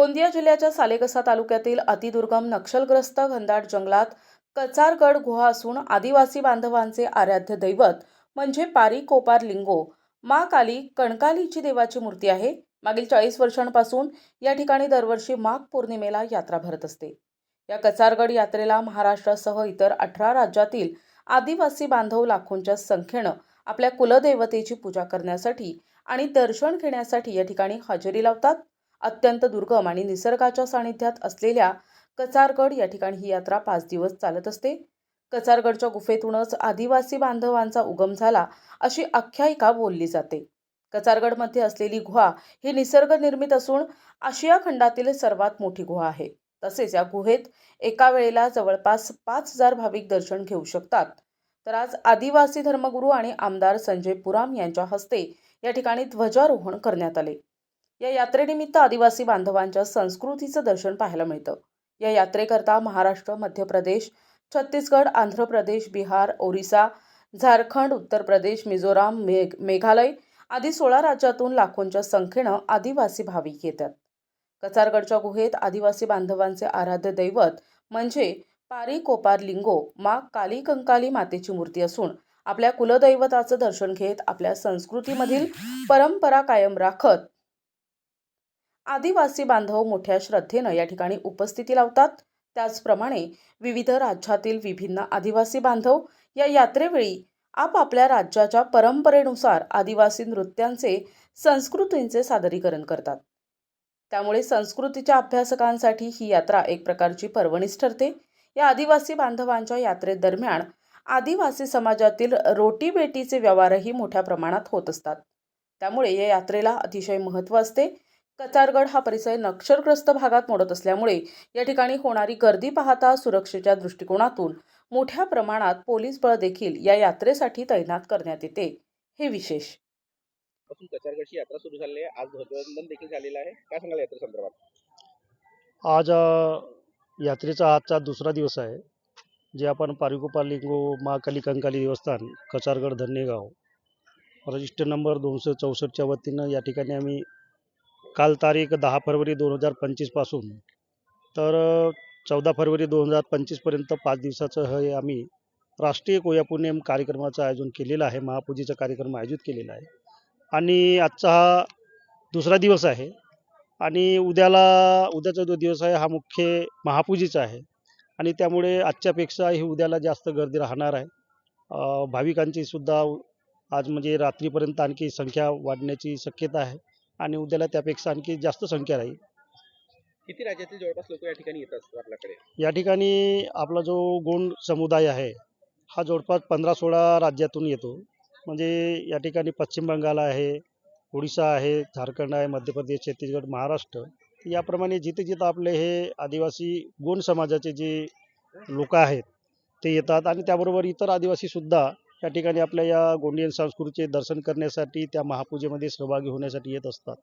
गोंदिया जिल्ह्याच्या सालेकसा तालुक्यातील अतिदुर्गम नक्षलग्रस्त घनदाट जंगलात कचारगड गुहा असून आदिवासी बांधवांचे आराध्य दैवत म्हणजे पारी कोपार लिंगो मा काली कणकालीची देवाची मूर्ती आहे। मागील 40 वर्षांपासून या ठिकाणी दरवर्षी माघ पौर्णिमेला यात्रा भरत असते। या कचारगड यात्रेला महाराष्ट्रासह इतर 18 राज्यातील आदिवासी बांधव लाखोंच्या संख्येने आपल्या कुलदेवतेची पूजा करण्यासाठी आणि दर्शन घेण्यासाठी या ठिकाणी हजेरी लावतात। अत्यंत दुर्गम आणि निसर्गाच्या सानिध्यात असलेल्या कचारगड या ठिकाणी ही यात्रा 5 दिवस चालत असते। कचारगडच्या गुफेतूनच आदिवासी बांधवांचा उगम झाला अशी आख्यायिका बोलली जाते। कचारगडमध्ये असलेली गुहा ही निसर्ग निर्मित असून आशिया खंडातील सर्वात मोठी गुहा आहे। तसेच या गुहेत एका वेळेला जवळपास 5000 भाविक दर्शन घेऊ शकतात। तर आज आदिवासी धर्मगुरू आणि आमदार संजय पुराम यांच्या हस्ते या ठिकाणी ध्वजारोहण करण्यात आले। या यात्रेनिमित्त आदिवासी बांधवांच्या संस्कृतीचं दर्शन पाहायला मिळतं। या यात्रेकरता महाराष्ट्र, मध्य प्रदेश, छत्तीसगड, आंध्र प्रदेश, बिहार, ओरिसा, झारखंड, उत्तर प्रदेश, मिझोराम, मेघालय आदी 16 राज्यातून लाखोंच्या संख्येनं आदिवासी भाविक येतात। कचारगडच्या गुहेत आदिवासी बांधवांचे आराध्य दैवत म्हणजे पारी कोपार लिंगो मा काली कंकाली मातेची मूर्ती असून आपल्या कुलदैवताचं दर्शन घेत आपल्या संस्कृतीमधील परंपरा कायम राखत आदिवासी बांधव मोठ्या श्रद्धेनं या ठिकाणी उपस्थिती लावतात। त्याचप्रमाणे विविध राज्यातील विभिन्न आदिवासी बांधव या यात्रेवेळी आपापल्या राज्याच्या परंपरेनुसार आदिवासी नृत्यांचे, संस्कृतींचे सादरीकरण करतात। त्यामुळे संस्कृतीच्या अभ्यासकांसाठी ही यात्रा एक प्रकारची पर्वणीच ठरते। या आदिवासी बांधवांच्या यात्रेदरम्यान आदिवासी समाजातील रोटीबेटीचे व्यवहारही मोठ्या प्रमाणात होत असतात। त्यामुळे या यात्रेला अतिशय महत्त्व असते। कचारगड हा परिसर नक्षलग्रस्त भागात मोडत असल्यामुळे या ठिकाणी होणारी गर्दी पाहता सुरक्षेच्या दृष्टिकोनातून मोठ्या प्रमाणात पोलीस बळ देखील या यात्रेसाठी तैनात करण्यात येते। हे विशेष कचारगडची यात्रा सुरू झाली आहे। आज ध्वजवंदन देखील झालेलं आहे। काय सांगाल यात्रेसंदर्भात? आज यात्रेचा आजचा दुसरा दिवस आहे, जे आपण पारीकोपार लिंगो महाकाली कंकाली देवस्थान कचारगड धन्यगाव रजिस्टर नंबर 264च्या वतीनं या ठिकाणी आम्ही काल तारीख 10 फरवरी 2025 पासून तर 14 फरवरी 2025 पर्यंत 5 दिवसाचं हे आम्ही राष्ट्रीय कोयापुणेम कार्यक्रमाचं आयोजन केलेलं आहे। महापूजेचा कार्यक्रम आयोजित केलेला आहे आणि आजचा हा दुसरा दिवस आहे आणि उद्याचा जो दिवस आहे हा मुख्य महापूजेचा आहे आणि त्यामुळे आजच्यापेक्षा ही उद्याला जास्त गर्दी राहणार आहे। भाविकांची सुद्धा आज म्हणजे रात्रीपर्यंत आणखी संख्या वाढण्याची शक्यता आहे आणि उद्याला त्यापेक्षा आणखी जास्त संख्या राहील। किती राज्यातील जवळपास लोक या ठिकाणी येतात आपल्याकडे? या ठिकाणी आपला जो गोंड समुदाय आहे हा जवळपास 15-16 राज्यातून येतो। म्हणजे या ठिकाणी पश्चिम बंगाल आहे, ओडिशा आहे, झारखंड आहे, मध्य प्रदेश, छत्तीसगड, महाराष्ट्र याप्रमाणे जिथे जिथं आपले हे आदिवासी गोंड समाजाचे जे लोक आहेत ते येतात आणि त्याबरोबर इतर आदिवासीसुद्धा या ठिकाणी आपल्या या गोंडियन संस्कृतीचे दर्शन करण्यासाठी त्या महापूजेमध्ये सहभागी होण्यासाठी येत असतात।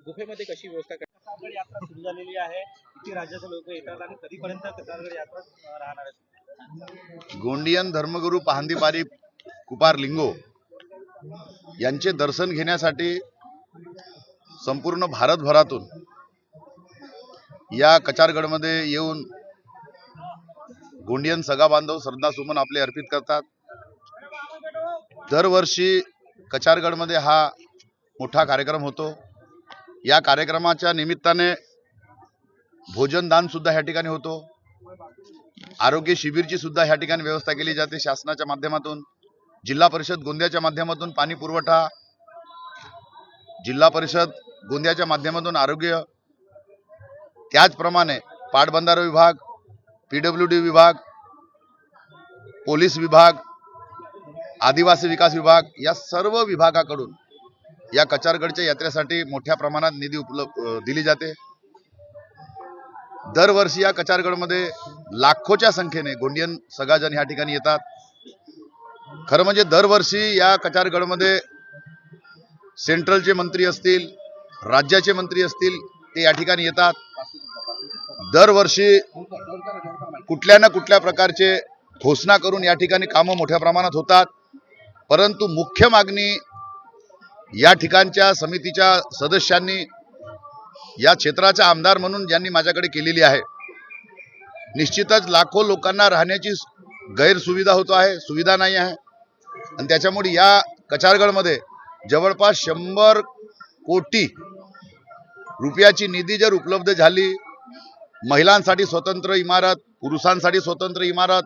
गुफेमध्ये कशी व्यवस्था कचारगड यात्रा सुरू झालेली आहे। किती राज्याचे लोक येतात आणि कधीपर्यंत कचारगड यात्रा राहणार आहे? गोंडियन धर्मगुरू पाहंदी पारी कुपार लिंगो यांचे दर्शन घेण्यासाठी संपूर्ण भारतभरातून या कचारगडमध्ये येऊन गोंडियन सगा बांधव श्रद्धासुमन आपले अर्पित करतात। दरवर्षी कचारगडमध्ये हा मोठा कार्यक्रम होतो। या कार्यक्रमाच्या निमित्ताने भोजनदान सुद्धा ह्या ठिकाणी होतो। आरोग्य शिबिरची सुद्धा ह्या ठिकाणी व्यवस्था केली जाते शासनाच्या माध्यमातून। जिल्हा परिषद गोंदियाच्या माध्यमातून पाणी पुरवठा, जिल्हा परिषद गोंदियाच्या माध्यमातून आरोग्य, त्याचप्रमाणे पाटबंधारा विभाग, PWD विभाग, पोलीस विभाग, आदिवासी विकास विभाग या सर्व विभागाकडून या कचारगडच्या यात्रेसाठी मोठ्या प्रमाणात निधी दिली जाते। दरवर्षी या कचारगडमध्ये लाखोच्या संख्येने गोंडियन सगाजन ह्या ठिकाणी येतात। खरं म्हणजे दरवर्षी या कचारगडमध्ये सेंट्रलचे मंत्री असतील, राज्याचे मंत्री असतील, ते या ठिकाणी येतात। दरवर्षी कुठल्या ना कुठल्या प्रकारचे घोषणा करून या ठिकाणी कामं मोठ्या प्रमाणात होतात। परंतु मुख्य मागणी या ठिकाणच्या समितीच्या सदस्यांनी या क्षेत्राचा आमदार म्हणून ज्यांनी माझ्याकडे केलेली आहे, निश्चितच लाखो लोकांना राहण्याची गैरसुविधा होतो आहे, सुविधा नाही आहे. आणि त्याच्यामुळे या कचारगडमध्ये जवळपास 100 कोटी रुपयाची निधी जर उपलब्ध झाली, महिलांसाठी स्वतंत्र इमारत, पुरुषांसाठी स्वतंत्र इमारत,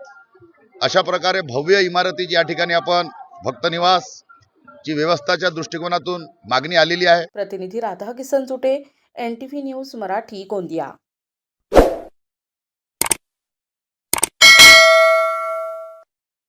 अशा प्रकारे भव्य इमारतीची या ठिकाणी आपण भक्तनिवासची व्यवस्थाच्या दृष्टिकोनातून मागणी आलेली आहे. प्रतिनिधी राधा किसन चुटे, NTV न्यूज मराठी, गोंदिया.